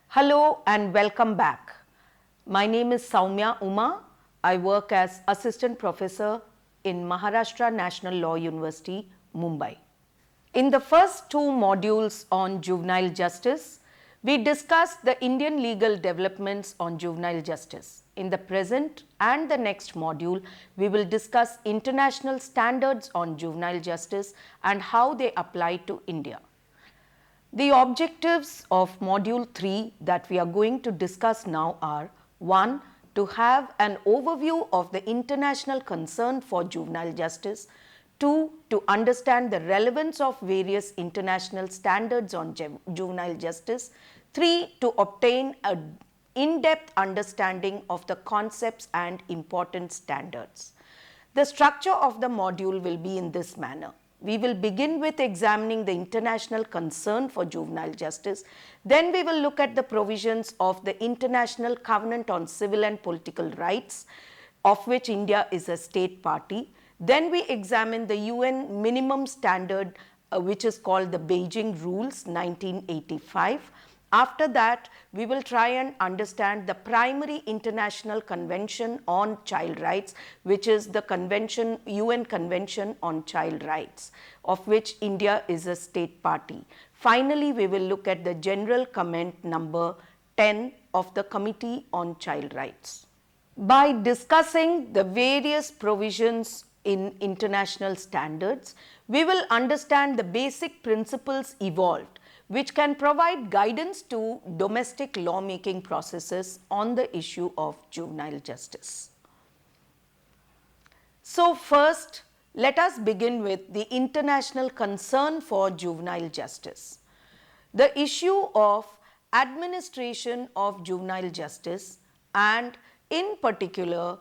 Hello and welcome back. My name is Soumya Uma. I work as Assistant Professor in Maharashtra National Law University, Mumbai. In the first two modules on juvenile justice, we discussed the Indian legal developments on juvenile justice. In the present and the next module, we will discuss international standards on juvenile justice and how they apply to India. The objectives of Module 3 that we are going to discuss now are 1. To have an overview of the international concern for juvenile justice. 2. To understand the relevance of various international standards on juvenile justice. 3. To obtain an in-depth understanding of the concepts and important standards. The structure of the module will be in this manner. We will begin with examining the international concern for juvenile justice. Then we will look at the provisions of the International Covenant on Civil and Political Rights, of which India is a state party. Then we examine the UN minimum standard, which is called the Beijing Rules 1985. After that, we will try and understand the primary international convention on child rights, which is the UN Convention on Child Rights, of which India is a state party. Finally, we will look at the general comment number 10 of the Committee on Child Rights. By discussing the various provisions in international standards, we will understand the basic principles evolved which can provide guidance to domestic lawmaking processes on the issue of juvenile justice. So first, let us begin with the international concern for juvenile justice. The issue of administration of juvenile justice and in particular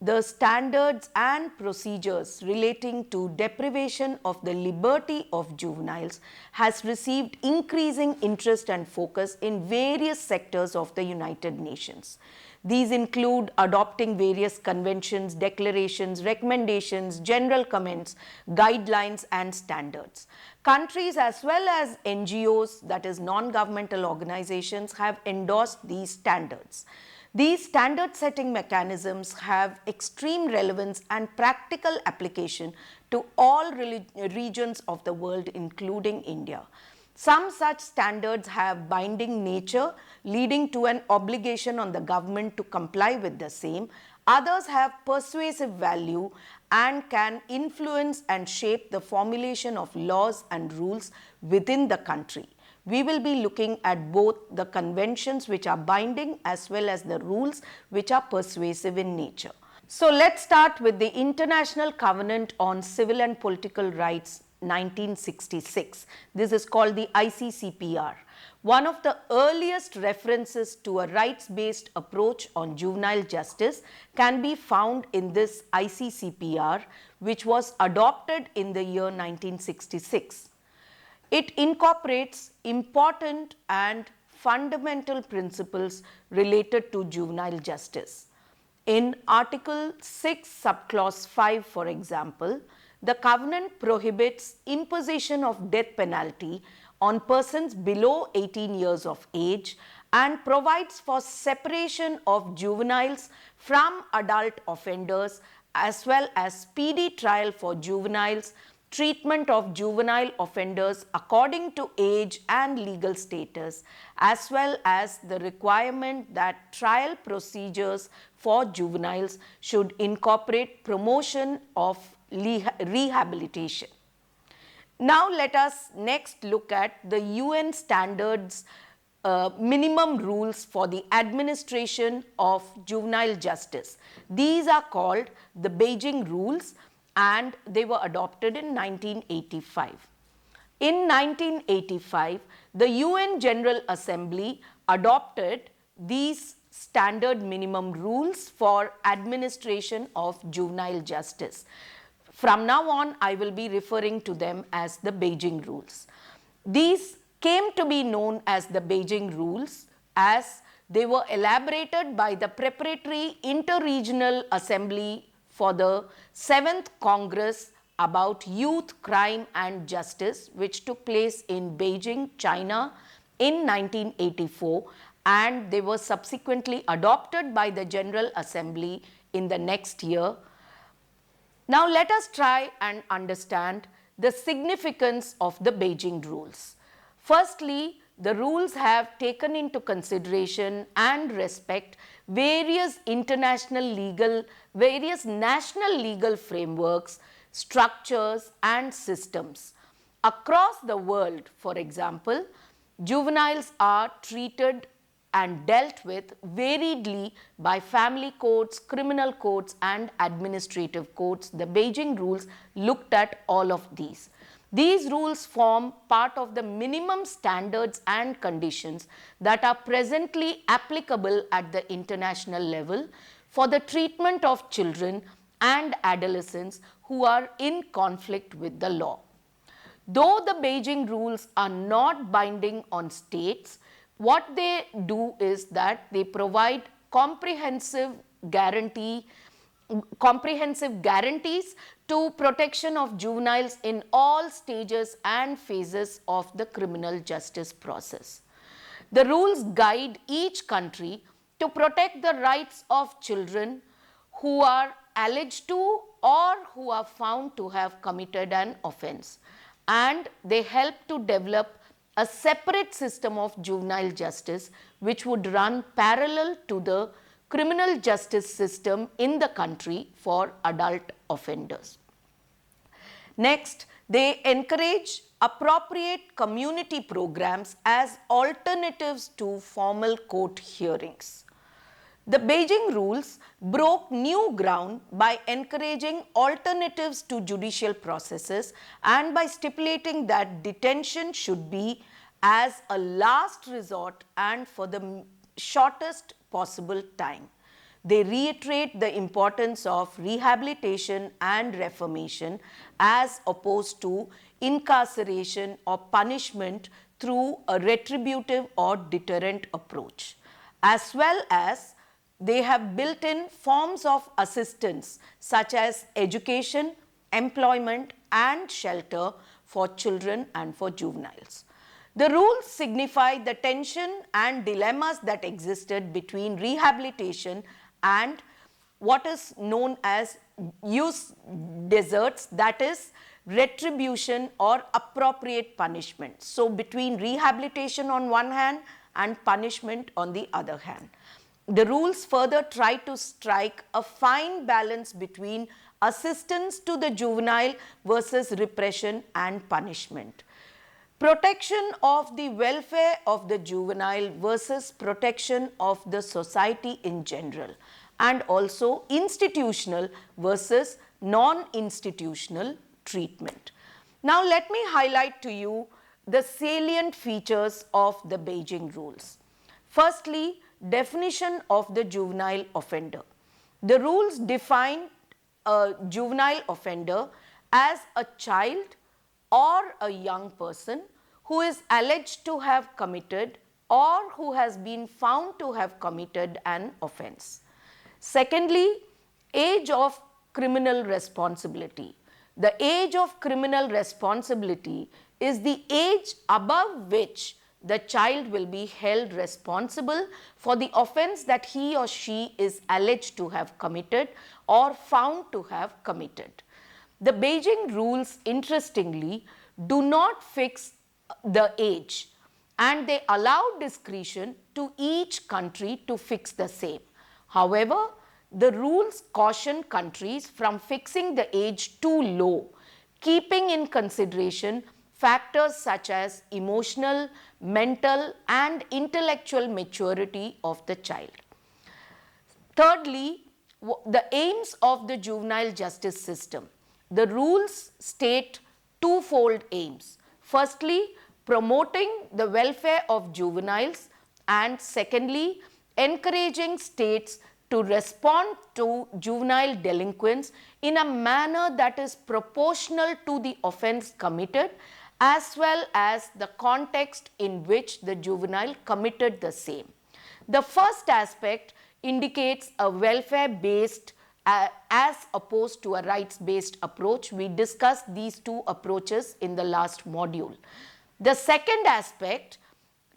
the standards and procedures relating to deprivation of the liberty of juveniles has received increasing interest and focus in various sectors of the United Nations. These include adopting various conventions, declarations, recommendations, general comments, guidelines and standards. Countries as well as NGOs, that is non-governmental organizations, have endorsed these standards. These standard setting mechanisms have extreme relevance and practical application to all regions of the world, including India. Some such standards have binding nature, leading to an obligation on the government to comply with the same. Others have persuasive value and can influence and shape the formulation of laws and rules within the country. We will be looking at both the conventions which are binding as well as the rules which are persuasive in nature. So let's start with the International Covenant on Civil and Political Rights 1966. This is called the ICCPR. One of the earliest references to a rights-based approach on juvenile justice can be found in this ICCPR, which was adopted in the year 1966. It incorporates important and fundamental principles related to juvenile justice. In Article 6, Subclause 5, for example, the covenant prohibits imposition of death penalty on persons below 18 years of age and provides for separation of juveniles from adult offenders as well as speedy trial for juveniles, treatment of juvenile offenders according to age and legal status, as well as the requirement that trial procedures for juveniles should incorporate promotion of rehabilitation. Now let us next look at the UN standards minimum rules for the administration of juvenile justice. These are called the Beijing Rules and they were adopted in 1985. In 1985, the UN General Assembly adopted these standard minimum rules for administration of juvenile justice. From now on, I will be referring to them as the Beijing Rules. These came to be known as the Beijing Rules as they were elaborated by the Preparatory Interregional Assembly for the 7th Congress about Youth, Crime and Justice, which took place in Beijing, China in 1984 and they were subsequently adopted by the General Assembly in the next year. Now let us try and understand the significance of the Beijing rules. Firstly, the rules have taken into consideration and respect various national legal frameworks, structures and systems. Across the world, for example, juveniles are treated and dealt with variedly by family courts, criminal courts and administrative courts. The Beijing rules looked at all of these. These rules form part of the minimum standards and conditions that are presently applicable at the international level for the treatment of children and adolescents who are in conflict with the law. Though the Beijing rules are not binding on states, what they do is that they provide comprehensive guarantees to protection of juveniles in all stages and phases of the criminal justice process. The rules guide each country to protect the rights of children who are alleged to or who are found to have committed an offense, and they help to develop a separate system of juvenile justice which would run parallel to the criminal justice system in the country for adult offenders. Next, they encourage appropriate community programs as alternatives to formal court hearings. The Beijing rules broke new ground by encouraging alternatives to judicial processes and by stipulating that detention should be as a last resort and for the shortest possible time. They reiterate the importance of rehabilitation and reformation as opposed to incarceration or punishment through a retributive or deterrent approach, as well as they have built-in forms of assistance such as education, employment and shelter for children and for juveniles. The rules signify the tension and dilemmas that existed between rehabilitation and what is known as jus deserts, that is retribution or appropriate punishment. So between rehabilitation on one hand and punishment on the other hand. The rules further try to strike a fine balance between assistance to the juvenile versus repression and punishment. Protection of the welfare of the juvenile versus protection of the society in general, and also institutional versus non-institutional treatment. Now let me highlight to you the salient features of the Beijing rules. Firstly, definition of the juvenile offender. The rules define a juvenile offender as a child or a young person who is alleged to have committed or who has been found to have committed an offense. Secondly, age of criminal responsibility. The age of criminal responsibility is the age above which the child will be held responsible for the offense that he or she is alleged to have committed or found to have committed. The Beijing rules, interestingly, do not fix the age, and they allow discretion to each country to fix the same. However, the rules caution countries from fixing the age too low, keeping in consideration factors such as emotional, mental and intellectual maturity of the child. Thirdly, the aims of the juvenile justice system. The rules state twofold aims. Firstly, promoting the welfare of juveniles, and secondly, encouraging states to respond to juvenile delinquents in a manner that is proportional to the offense committed as well as the context in which the juvenile committed the same. The first aspect indicates a welfare-based as opposed to a rights-based approach. We discussed these two approaches in the last module. The second aspect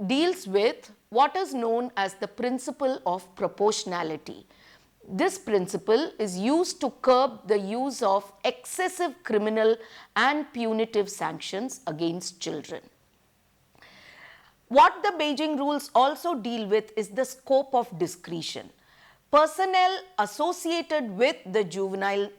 deals with what is known as the principle of proportionality. This principle is used to curb the use of excessive criminal and punitive sanctions against children. What the Beijing rules also deal with is the scope of discretion. Personnel associated with the juvenile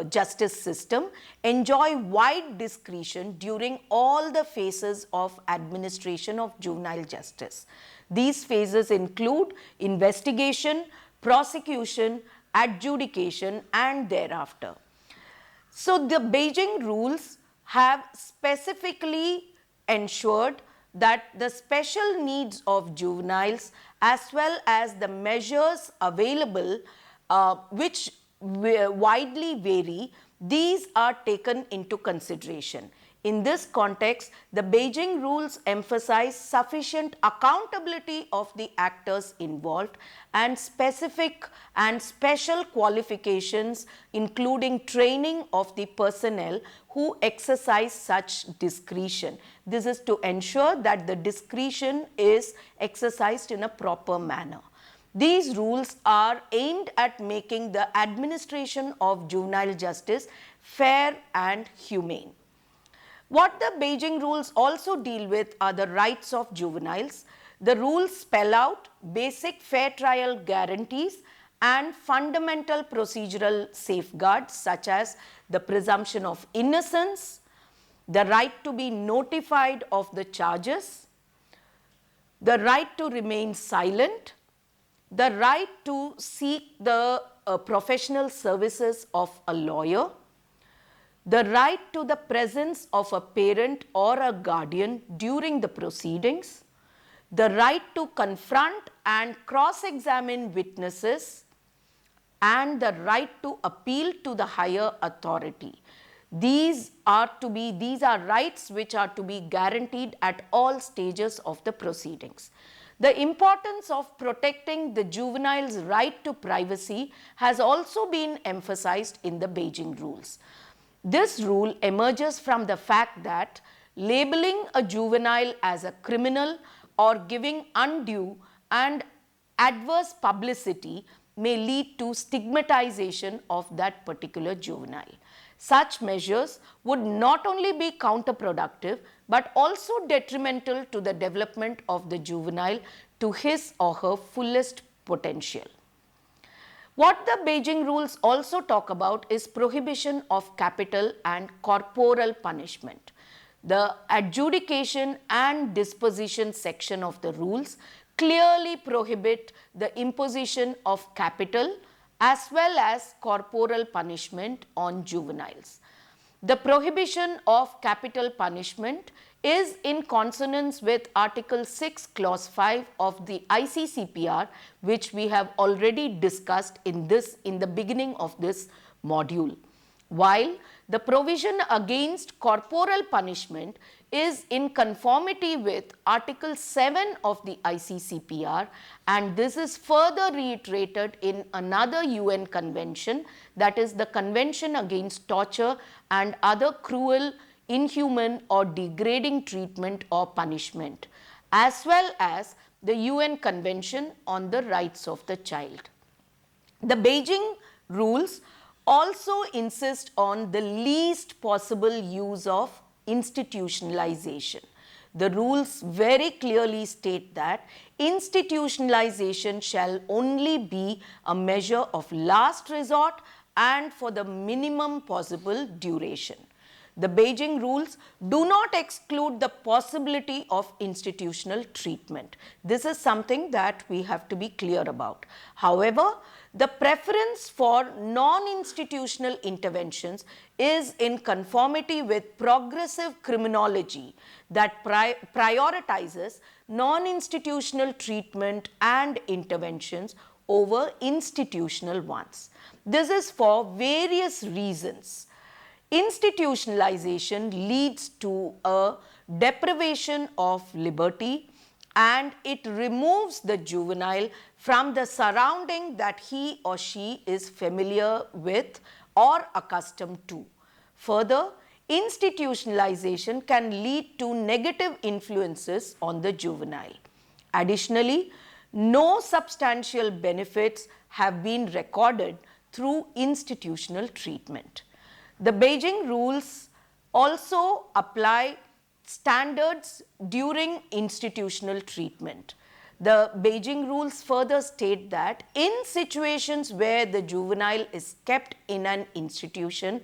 justice system enjoy wide discretion during all the phases of administration of juvenile justice. These phases include investigation, prosecution, adjudication, and thereafter. So the Beijing rules have specifically ensured that the special needs of juveniles as well as the measures available which widely vary, these are taken into consideration. In this context, the Beijing rules emphasize sufficient accountability of the actors involved and specific and special qualifications, including training of the personnel who exercise such discretion. This is to ensure that the discretion is exercised in a proper manner. These rules are aimed at making the administration of juvenile justice fair and humane. What the Beijing rules also deal with are the rights of juveniles. The rules spell out basic fair trial guarantees and fundamental procedural safeguards such as the presumption of innocence, the right to be notified of the charges, the right to remain silent, the right to seek the professional services of a lawyer, the right to the presence of a parent or a guardian during the proceedings, the right to confront and cross-examine witnesses, and the right to appeal to the higher authority. These are rights which are to be guaranteed at all stages of the proceedings. The importance of protecting the juvenile's right to privacy has also been emphasized in the Beijing rules. This rule emerges from the fact that labeling a juvenile as a criminal or giving undue and adverse publicity may lead to stigmatization of that particular juvenile. Such measures would not only be counterproductive but also detrimental to the development of the juvenile to his or her fullest potential. What the Beijing rules also talk about is prohibition of capital and corporal punishment. The adjudication and disposition section of the rules clearly prohibit the imposition of capital as well as corporal punishment on juveniles. The prohibition of capital punishment is in consonance with Article 6, Clause 5 of the ICCPR, which we have already discussed in the beginning of this module. While the provision against corporal punishment is in conformity with Article 7 of the ICCPR, and this is further reiterated in another UN convention, that is the Convention Against Torture and Other Cruel, Inhuman or Degrading Treatment or Punishment, as well as the UN Convention on the Rights of the Child. The Beijing rules also insist on the least possible use of institutionalization. The rules very clearly state that institutionalization shall only be a measure of last resort and for the minimum possible duration. The Beijing rules do not exclude the possibility of institutional treatment. This is something that we have to be clear about. However, the preference for non-institutional interventions is in conformity with progressive criminology that prioritizes non-institutional treatment and interventions over institutional ones. This is for various reasons. Institutionalization leads to a deprivation of liberty and it removes the juvenile from the surrounding that he or she is familiar with or accustomed to. Further, institutionalization can lead to negative influences on the juvenile. Additionally, no substantial benefits have been recorded through institutional treatment. The Beijing rules also apply standards during institutional treatment. The Beijing rules further state that in situations where the juvenile is kept in an institution,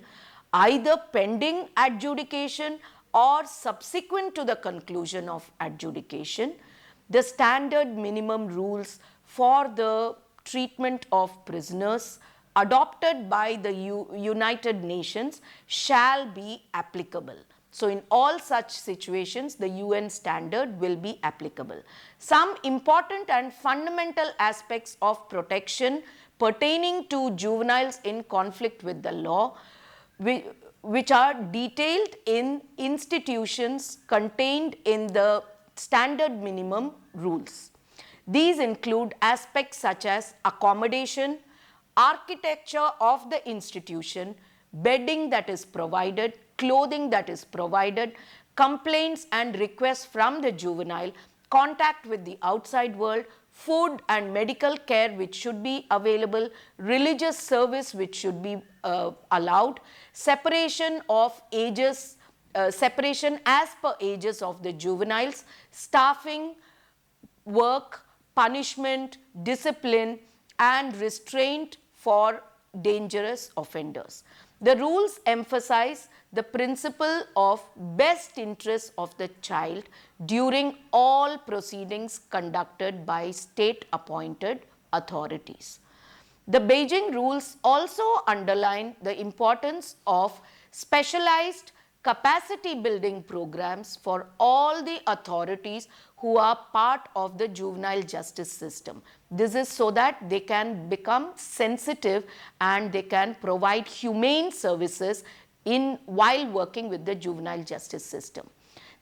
either pending adjudication or subsequent to the conclusion of adjudication, the standard minimum rules for the treatment of prisoners adopted by the United Nations shall be applicable. So, in all such situations, the UN standard will be applicable. Some important and fundamental aspects of protection pertaining to juveniles in conflict with the law, which are detailed in institutions contained in the standard minimum rules. These include aspects such as accommodation, architecture of the institution, bedding that is provided, clothing that is provided, complaints and requests from the juvenile, contact with the outside world, food and medical care which should be available, religious service which should be allowed, separation of ages, separation as per ages of the juveniles, staffing, work, punishment, discipline and restraint for dangerous offenders. The rules emphasize the principle of best interest of the child during all proceedings conducted by state appointed authorities. The Beijing rules also underline the importance of specialized capacity building programs for all the authorities who are part of the juvenile justice system. This is so that they can become sensitive and they can provide humane services while working with the juvenile justice system.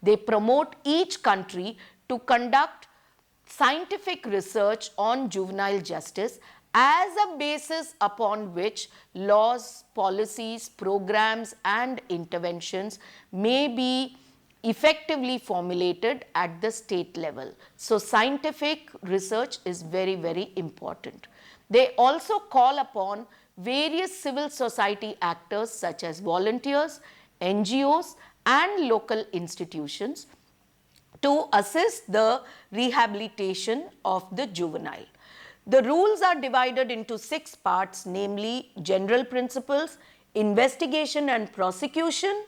They promote each country to conduct scientific research on juvenile justice as a basis upon which laws, policies, programs and interventions may be effectively formulated at the state level. So, scientific research is very, very important. They also call upon various civil society actors such as volunteers, NGOs and local institutions to assist the rehabilitation of the juvenile. The rules are divided into 6 parts, namely general principles, investigation and prosecution,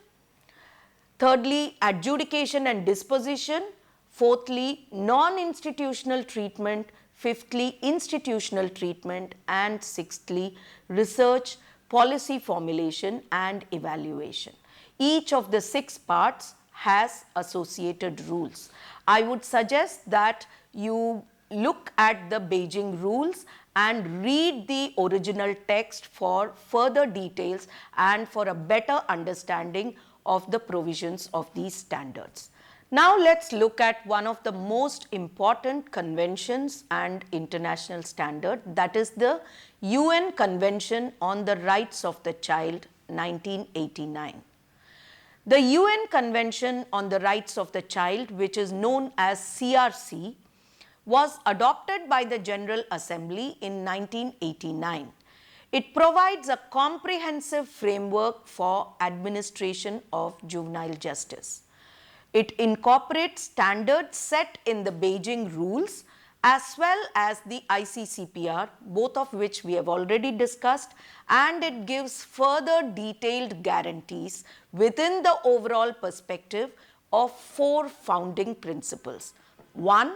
thirdly adjudication and disposition, fourthly non-institutional treatment, fifthly institutional treatment and sixthly research, policy formulation and evaluation. Each of the 6 parts has associated rules. I would suggest that you look at the Beijing rules and read the original text for further details and for a better understanding of the provisions of these standards. Now let's look at one of the most important conventions and international standard, that is the UN Convention on the Rights of the Child 1989. The UN Convention on the Rights of the Child, which is known as CRC, was adopted by the General Assembly in 1989. It provides a comprehensive framework for administration of juvenile justice. It incorporates standards set in the Beijing rules as well as the ICCPR, both of which we have already discussed, and it gives further detailed guarantees within the overall perspective of 4 founding principles. 1.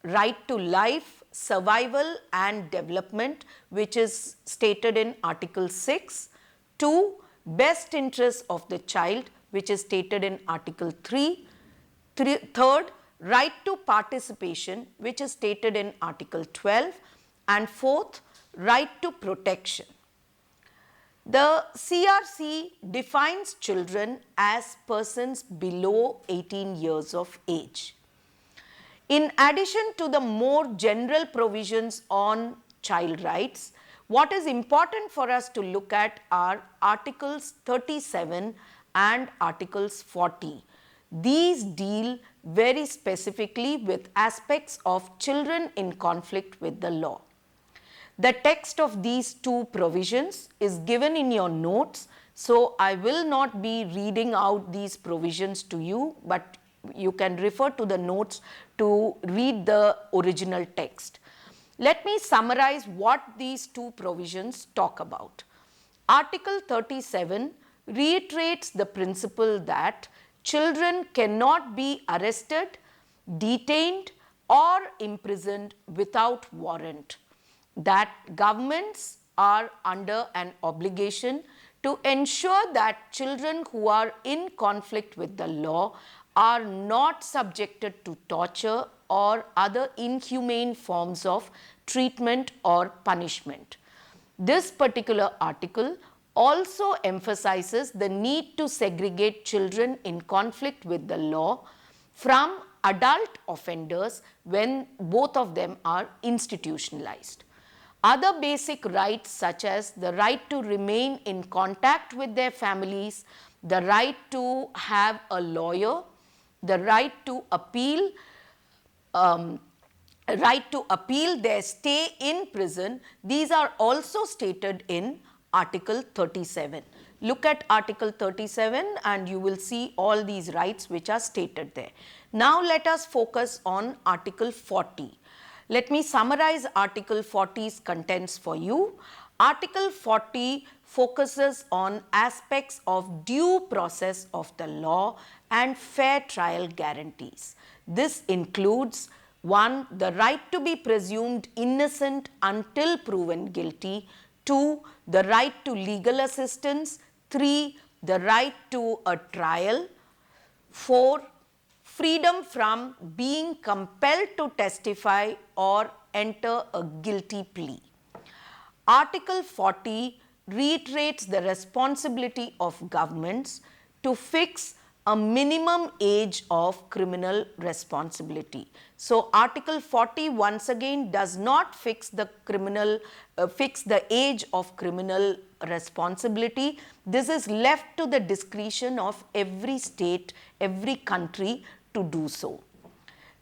Right to life, survival and development, which is stated in Article 6. 2. Best interest of the child, which is stated in Article 3. Third, right to participation, which is stated in Article 12. And fourth, right to protection. The CRC defines children as persons below 18 years of age. In addition to the more general provisions on child rights, what is important for us to look at are Articles 37 and Articles 40. These deal very specifically with aspects of children in conflict with the law. The text of these two provisions is given in your notes, so I will not be reading out these provisions to you, but you can refer to the notes to read the original text. Let me summarize what these two provisions talk about. Article 37 reiterates the principle that children cannot be arrested, detained, or imprisoned without warrant, that governments are under an obligation to ensure that children who are in conflict with the law are not subjected to torture or other inhumane forms of treatment or punishment. This particular article also emphasizes the need to segregate children in conflict with the law from adult offenders when both of them are institutionalized. Other basic rights such as the right to remain in contact with their families, the right to have a lawyer, the right to appeal their stay in prison, these are also stated in Article 37. Look at Article 37 and you will see all these rights which are stated there. Now let us focus on Article 40. Let me summarize Article 40's contents for you. Article 40 focuses on aspects of due process of the law and fair trial guarantees. This includes 1. The right to be presumed innocent until proven guilty. 2. The right to legal assistance. 3. The right to a trial. 4. Freedom from being compelled to testify or enter a guilty plea. Article 40 reiterates the responsibility of governments to fix a minimum age of criminal responsibility. So, Article 40 once again does not fix the age of criminal responsibility. This is left to the discretion of every state, every country to do so.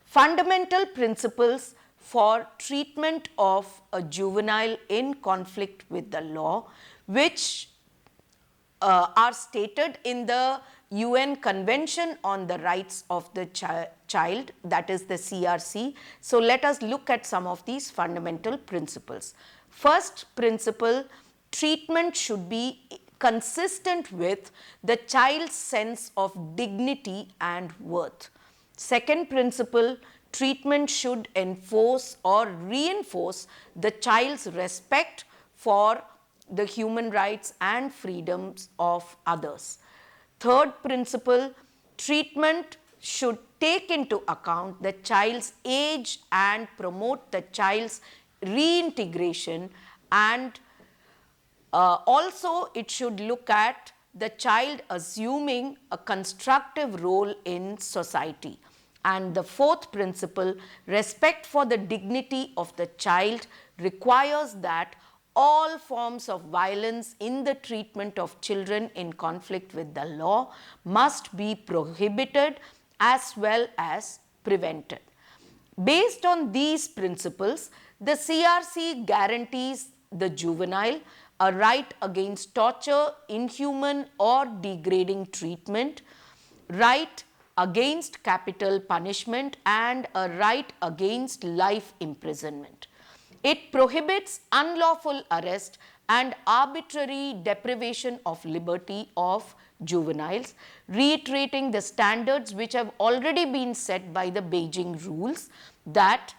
Fundamental principles for treatment of a juvenile in conflict with the law, which are stated in the UN Convention on the Rights of the Child, that is the CRC. So, let us look at some of these fundamental principles. First principle, treatment should be consistent with the child's sense of dignity and worth. Second principle, treatment should enforce or reinforce the child's respect for the human rights and freedoms of others. Third principle, treatment should take into account the child's age and promote the child's reintegration, and also it should look at the child assuming a constructive role in society. And the fourth principle, respect for the dignity of the child, requires that all forms of violence in the treatment of children in conflict with the law must be prohibited as well as prevented. Based on these principles, the CRC guarantees the juvenile a right against torture, inhuman or degrading treatment, right against capital punishment, and a right against life imprisonment. It prohibits unlawful arrest and arbitrary deprivation of liberty of juveniles, reiterating the standards which have already been set by the Beijing rules that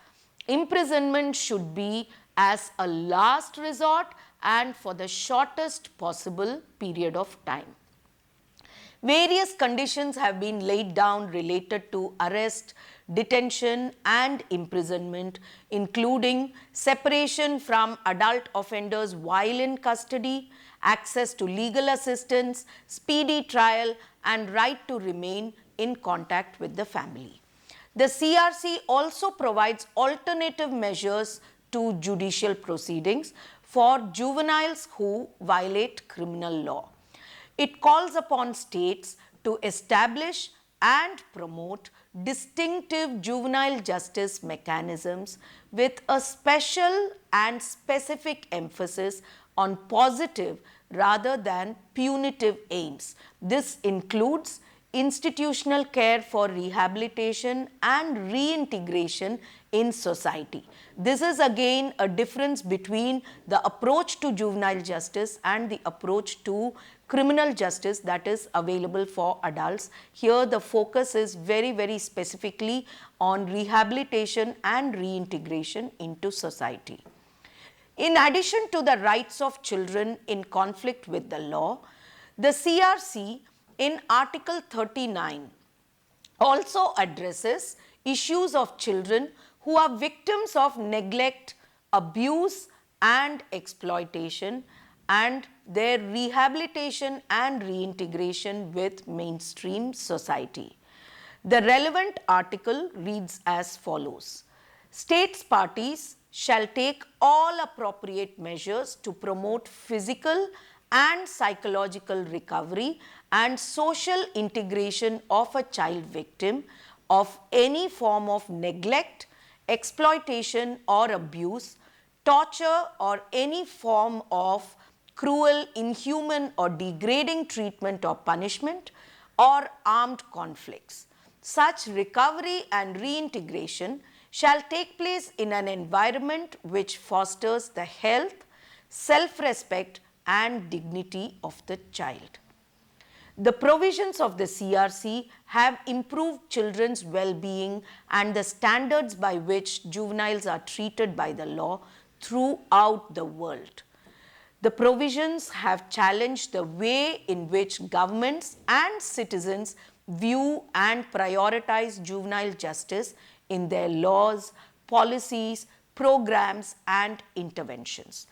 imprisonment should be as a last resort and for the shortest possible period of time. Various conditions have been laid down related to arrest, detention and imprisonment, including separation from adult offenders while in custody, access to legal assistance, speedy trial and right to remain in contact with the family. The CRC also provides alternative measures to judicial proceedings for juveniles who violate criminal law. It calls upon states to establish and promote distinctive juvenile justice mechanisms with a special and specific emphasis on positive rather than punitive aims. This includes institutional care for rehabilitation and reintegration in society. This is again a difference between the approach to juvenile justice and the approach to criminal justice that is available for adults. Here the focus is very specifically on rehabilitation and reintegration into society. In addition to the rights of children in conflict with the law, the CRC in Article 39 also addresses issues of children who are victims of neglect, abuse and exploitation, and their rehabilitation and reintegration with mainstream society. The relevant article reads as follows: States parties shall take all appropriate measures to promote physical and psychological recovery and social integration of a child victim of any form of neglect, exploitation or abuse, torture or any form of cruel, inhuman or degrading treatment or punishment, or armed conflicts. Such recovery and reintegration shall take place in an environment which fosters the health, self-respect and dignity of the child. The provisions of the CRC have improved children's well-being and the standards by which juveniles are treated by the law throughout the world. The provisions have challenged the way in which governments and citizens view and prioritize juvenile justice in their laws, policies, programs and interventions.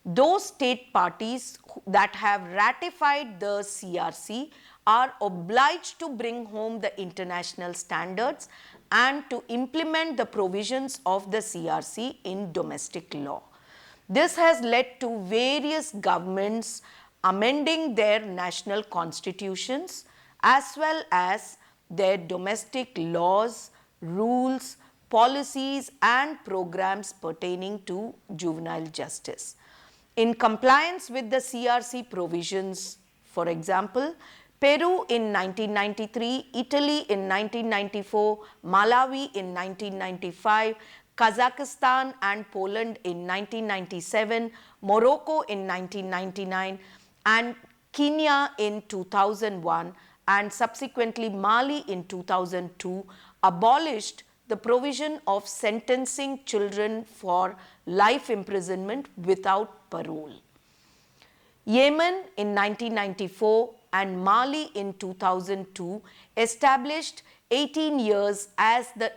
Those state parties that have ratified the CRC are obliged to bring home the international standards and to implement the provisions of the CRC in domestic law. This has led to various governments amending their national constitutions as well as their domestic laws, rules, policies and programs pertaining to juvenile justice. In compliance with the CRC provisions, for example, Peru in 1993, Italy in 1994, Malawi in 1995, Kazakhstan and Poland in 1997, Morocco in 1999 and Kenya in 2001 and subsequently Mali in 2002 abolished the provision of sentencing children for life imprisonment without parole. Yemen in 1994 and Mali in 2002 established 18 years as the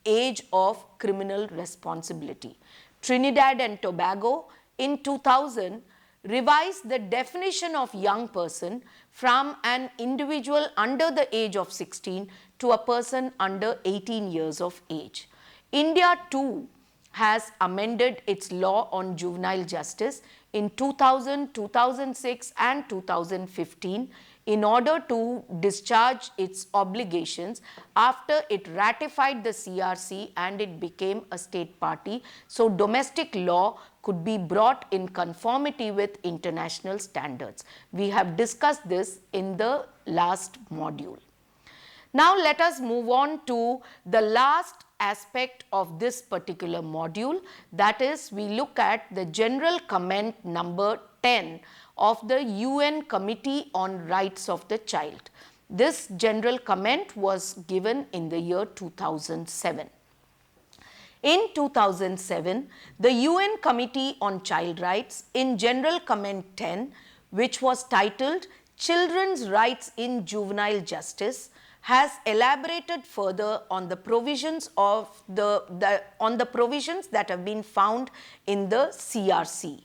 age of criminal responsibility. Trinidad and Tobago in 2000 revised the definition of young person from an individual under the age of 16 to a person under 18 years of age. India too has amended its law on juvenile justice in 2000, 2006 and 2015 in order to discharge its obligations after it ratified the CRC and it became a state party. So domestic law could be brought in conformity with international standards. We have discussed this in the last module. Now let us move on to the last aspect of this particular module, that is, we look at the general comment number 10 of the UN Committee on Rights of the Child. This general comment was given in the year 2007. In 2007, the UN Committee on Child Rights in General Comment 10, which was titled Children's Rights in Juvenile Justice, has elaborated further on the provisions of the provisions that have been found in the CRC.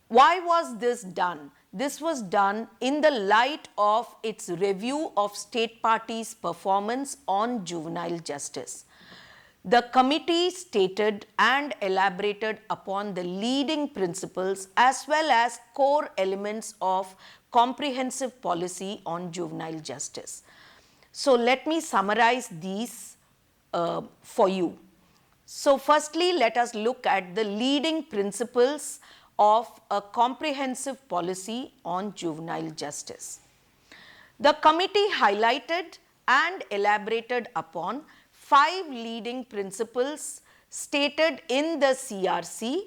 Why was this done? This was done in the light of its review of state parties' performance on juvenile justice. The committee stated and elaborated upon the leading principles as well as core elements of comprehensive policy on juvenile justice. So let me summarize these for you. So firstly, let us look at the leading principles of a comprehensive policy on juvenile justice. The committee highlighted and elaborated upon 5 leading principles stated in the CRC.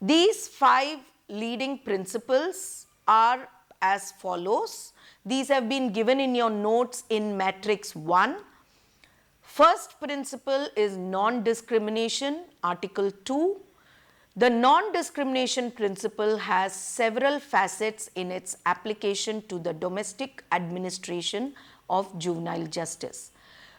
These 5 leading principles are as follows. These have been given in your notes in Matrix 1. First principle is non-discrimination, Article 2. The non-discrimination principle has several facets in its application to the domestic administration of juvenile justice.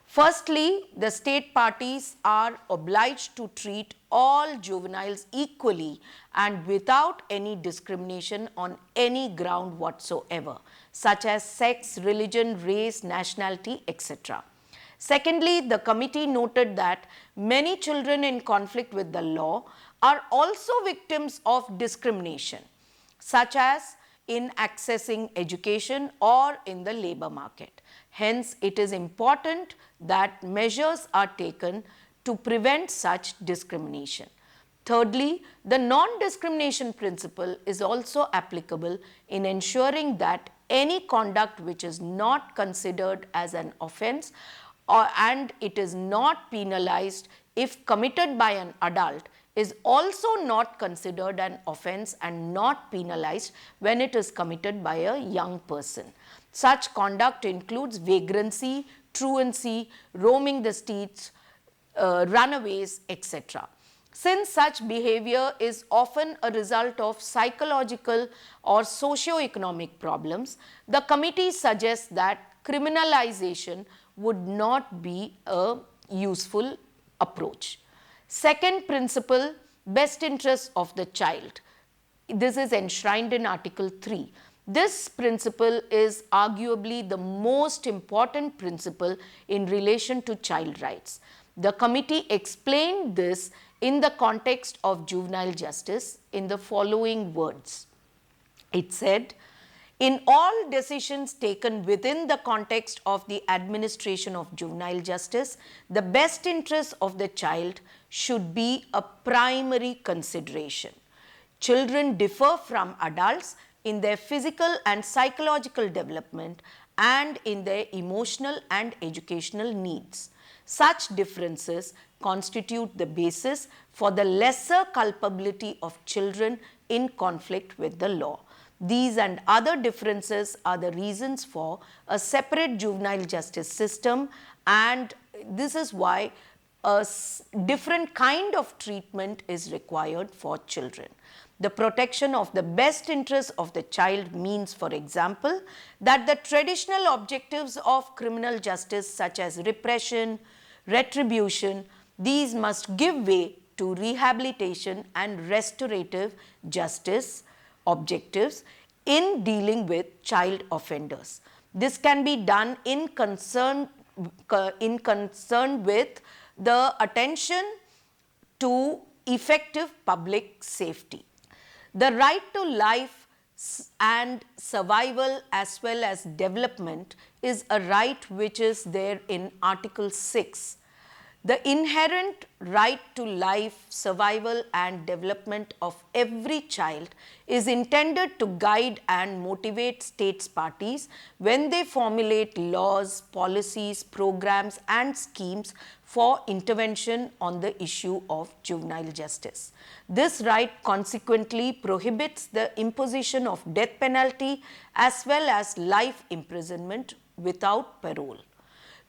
Firstly, the state parties are obliged to treat all juveniles equally and without any discrimination on any ground whatsoever, such as sex, religion, race, nationality, etc. Secondly, the committee noted that many children in conflict with the law are also victims of discrimination, such as in accessing education or in the labor market. Hence, it is important that measures are taken to prevent such discrimination. Thirdly, the non-discrimination principle is also applicable in ensuring that any conduct which is not considered as an offence and it is not penalized if committed by an adult is also not considered an offence and not penalized when it is committed by a young person. Such conduct includes vagrancy, truancy, roaming the streets, runaways, etc. Since such behavior is often a result of psychological or socio-economic problems, the committee suggests that criminalization would not be a useful approach. Second principle, best interest of the child. This is enshrined in Article 3. This principle is arguably the most important principle in relation to child rights. The committee explained this in the context of juvenile justice in the following words. It said, in all decisions taken within the context of the administration of juvenile justice, the best interest of the child should be a primary consideration. Children differ from adults in their physical and psychological development and in their emotional and educational needs. Such differences constitute the basis for the lesser culpability of children in conflict with the law. These and other differences are the reasons for a separate juvenile justice system, and this is why a different kind of treatment is required for children. The protection of the best interest of the child means, for example, that the traditional objectives of criminal justice such as repression, retribution, these must give way to rehabilitation and restorative justice objectives in dealing with child offenders. This can be done in concern with the attention to effective public safety. The right to life and survival as well as development is a right which is there in Article 6. The inherent right to life, survival and development of every child is intended to guide and motivate states parties when they formulate laws, policies, programs and schemes for intervention on the issue of juvenile justice. This right consequently prohibits the imposition of death penalty as well as life imprisonment without parole.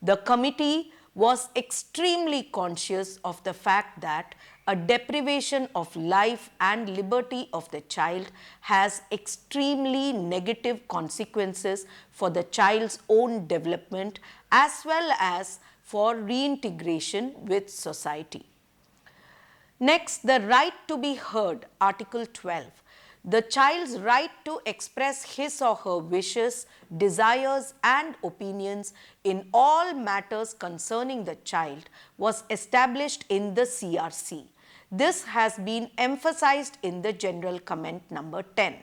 The committee was extremely conscious of the fact that a deprivation of life and liberty of the child has extremely negative consequences for the child's own development as well as for reintegration with society. Next, the right to be heard, Article 12. The child's right to express his or her wishes, desires and opinions in all matters concerning the child was established in the CRC. This has been emphasized in the General Comment number 10.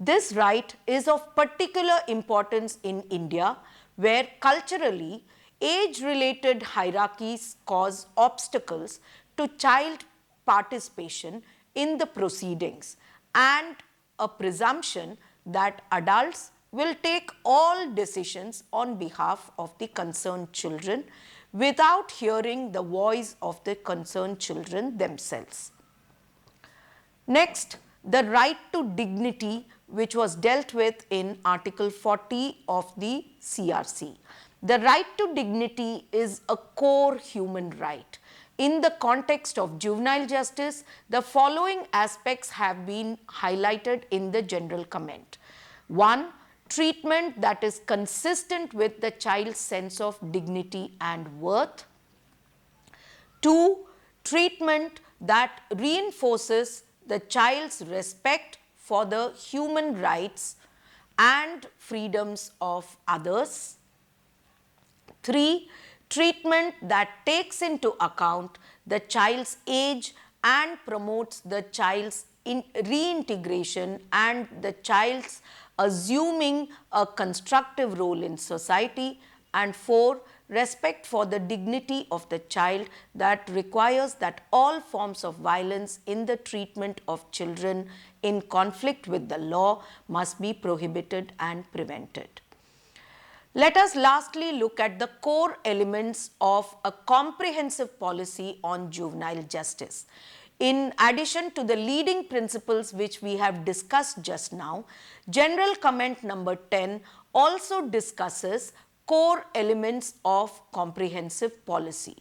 This right is of particular importance in India, where culturally age-related hierarchies cause obstacles to child participation in the proceedings and a presumption that adults will take all decisions on behalf of the concerned children without hearing the voice of the concerned children themselves. Next, the right to dignity, which was dealt with in Article 40 of the CRC. The right to dignity is a core human right. In the context of juvenile justice, the following aspects have been highlighted in the general comment. 1. Treatment that is consistent with the child's sense of dignity and worth. 2. Treatment that reinforces the child's respect for the human rights and freedoms of others. 3. Treatment that takes into account the child's age and promotes the child's reintegration and the child's assuming a constructive role in society. And 4. Respect for the dignity of the child that requires that all forms of violence in the treatment of children in conflict with the law must be prohibited and prevented. Let us lastly look at the core elements of a comprehensive policy on juvenile justice. In addition to the leading principles which we have discussed just now, General Comment number 10 also discusses core elements of comprehensive policy.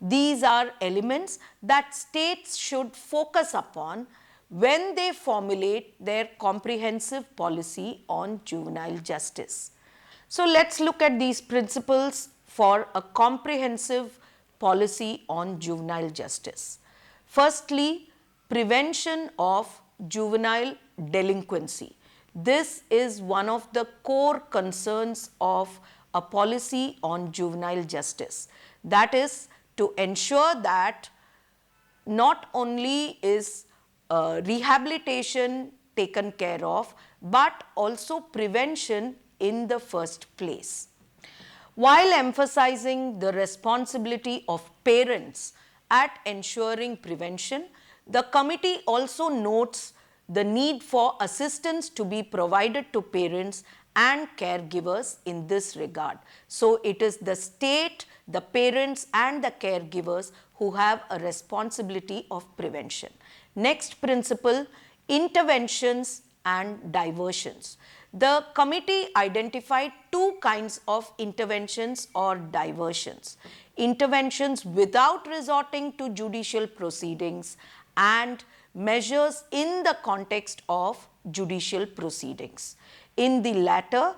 These are elements that states should focus upon when they formulate their comprehensive policy on juvenile justice. So let's look at these principles for a comprehensive policy on juvenile justice. Firstly, prevention of juvenile delinquency. This is one of the core concerns of a policy on juvenile justice. That is to ensure that not only is rehabilitation taken care of, but also prevention in the first place. While emphasizing the responsibility of parents at ensuring prevention, the committee also notes the need for assistance to be provided to parents and caregivers in this regard. So it is the state, the parents and the caregivers who have a responsibility of prevention. Next principle, interventions and diversions. The committee identified two kinds of interventions or diversions. Interventions without resorting to judicial proceedings and measures in the context of judicial proceedings. In the latter,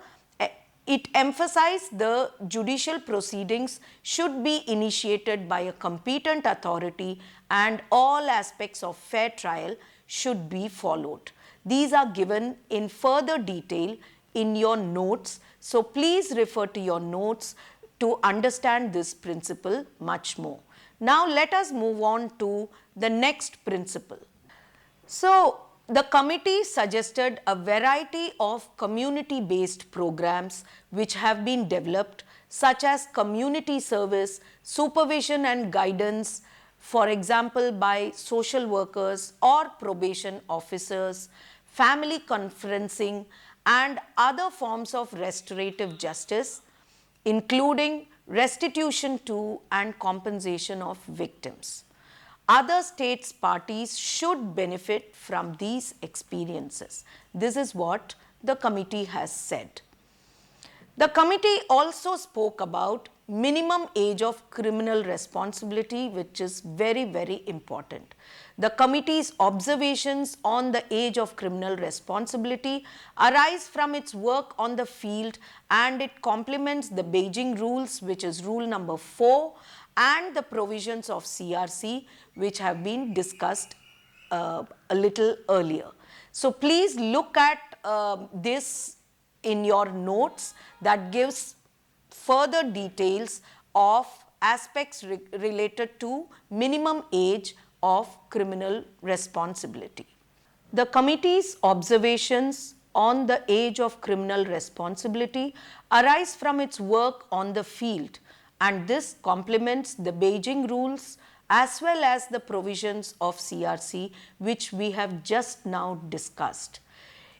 it emphasized the judicial proceedings should be initiated by a competent authority and all aspects of fair trial should be followed. These are given in further detail in your notes, so please refer to your notes to understand this principle much more. Now let us move on to the next principle. So, the committee suggested a variety of community-based programs which have been developed, such as community service, supervision and guidance, for example by social workers or probation officers, family conferencing and other forms of restorative justice, including restitution to and compensation of victims. Other states' parties should benefit from these experiences. This is what the committee has said. The committee also spoke about minimum age of criminal responsibility, which is very, very important. The committee's observations on the age of criminal responsibility arise from its work on the field, and it complements the Beijing rules, which is rule number 4, and the provisions of CRC, which have been discussed a little earlier. So please look at this in your notes that gives further details of aspects related to minimum age of criminal responsibility. The committee's observations on the age of criminal responsibility arise from its work on the field, and this complements the Beijing rules as well as the provisions of CRC which we have just now discussed.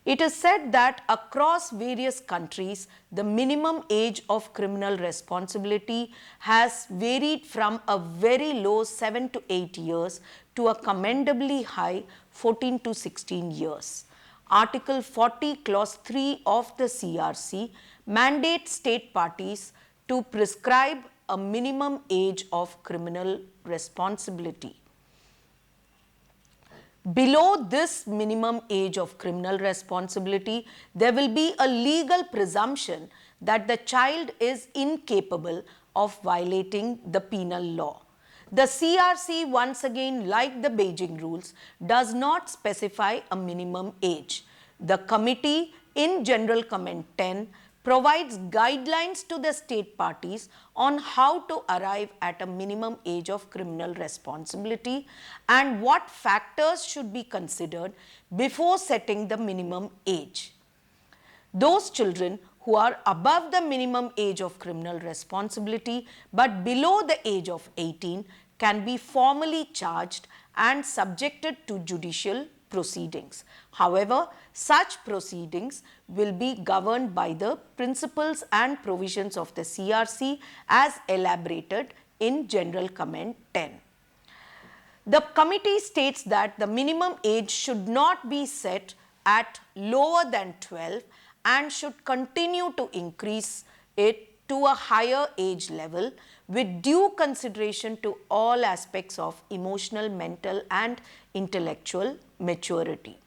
It is said that across various countries, the minimum age of criminal responsibility has varied from a very low 7 to 8 years to a commendably high 14 to 16 years. Article 40, Clause 3 of the CRC mandates state parties to prescribe a minimum age of criminal responsibility. Below this minimum age of criminal responsibility, there will be a legal presumption that the child is incapable of violating the penal law. The CRC, once again, like the Beijing rules, does not specify a minimum age. The committee in General Comment 10 provides guidelines to the state parties on how to arrive at a minimum age of criminal responsibility and what factors should be considered before setting the minimum age. Those children who are above the minimum age of criminal responsibility but below the age of 18 can be formally charged and subjected to judicial proceedings. However, such proceedings will be governed by the principles and provisions of the CRC as elaborated in General Comment 10. The committee states that the minimum age should not be set at lower than 12 and should continue to increase it to a higher age level with due consideration to all aspects of emotional, mental and intellectual maturity.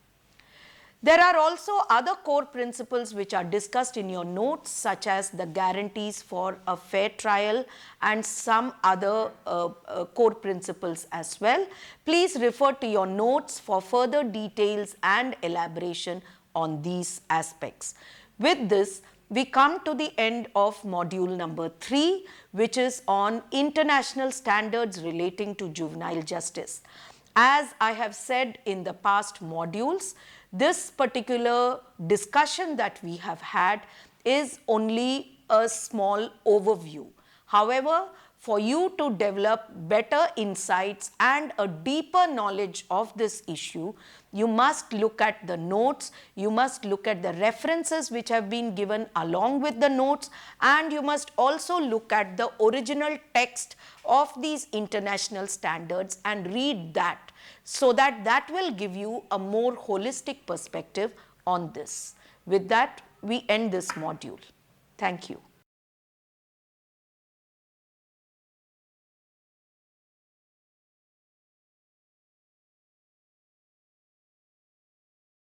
There are also other core principles which are discussed in your notes, such as the guarantees for a fair trial and some other core principles as well. Please refer to your notes for further details and elaboration on these aspects. With this, we come to the end of module number 3, which is on international standards relating to juvenile justice. As I have said in the past modules, this particular discussion that we have had is only a small overview. However, for you to develop better insights and a deeper knowledge of this issue, you must look at the notes, you must look at the references which have been given along with the notes, and you must also look at the original text of these international standards and read that, so that that will give you a more holistic perspective on this. With that, we end this module. Thank you.